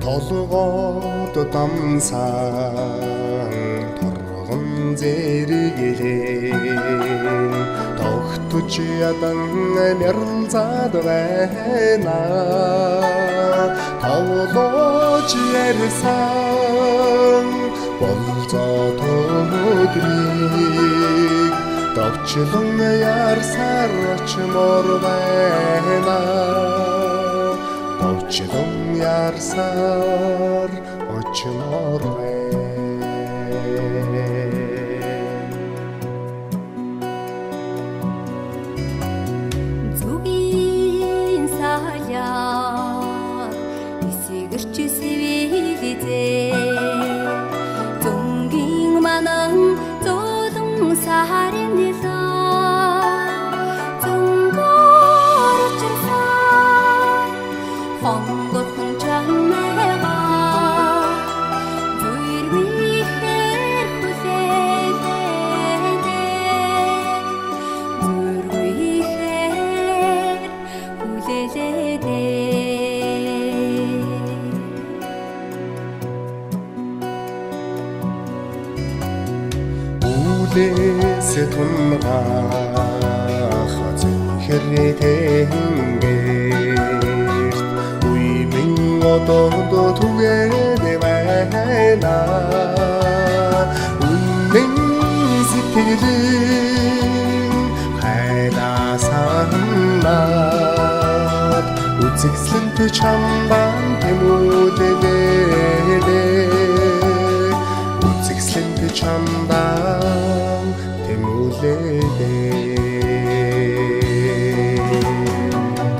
толгойд дамсан торгон зэрэглэн тогтож ядан мярзаад байна тавлож ярьсан болцоо төдрийг товчлон ярсаар очмоор байна товчлон ярсаар очмоор байна зүгийн саяар исгэрч сэвэлзээ зөнгийн манан золон сарын нэлээ зөнгөр учирсан хонгорхон чанмайга зүрхийхээр хүлээлээ Улээс тунгаах зэнхэрэтэнгээр үеийн одоодо түгээд байна үнэн сэтгэлийн хайрасанаад үзэгслэнт чамбан тэмүүлээ үзэгслэнт чамбан тэмүүлээ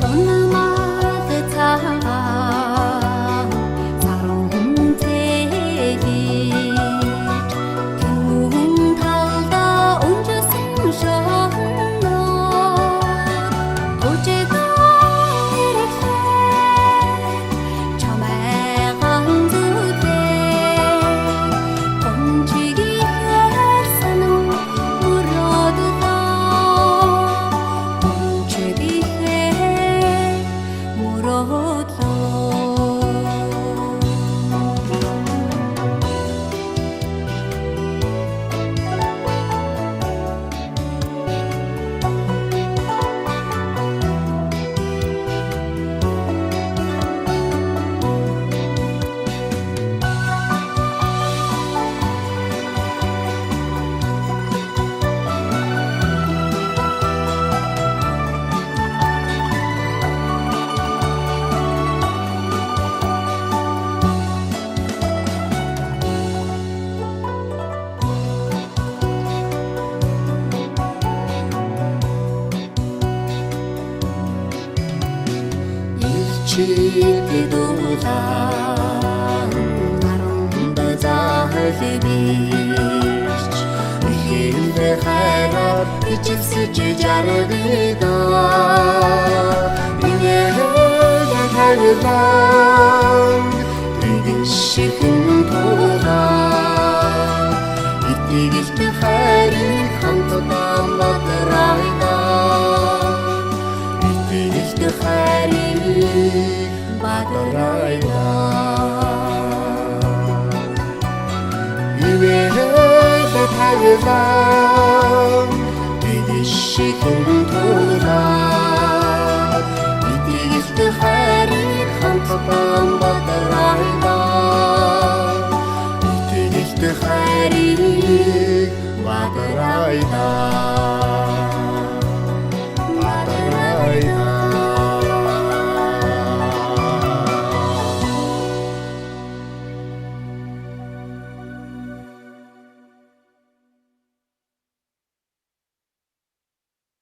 тунмаад цаа сарун тэлиж түүн талда унжсан шоно төжигөө чамайган зүлээ тончигээр санам мөрөөдлөө тончигээр мөрөөдлөө чидулан наранда захилбич ихэнэ хайраар ичсэж жаргида инээхэ хайрлан тэгшхэн тулаа итгэлт хайрыг хамтдаа батрайда итгэлт хайрыг батрайда инээхэ хайрлан тэгшхэн тулаа итгэлт хайрыг хамтдаа батрайда итгэлт хайрыг батрайда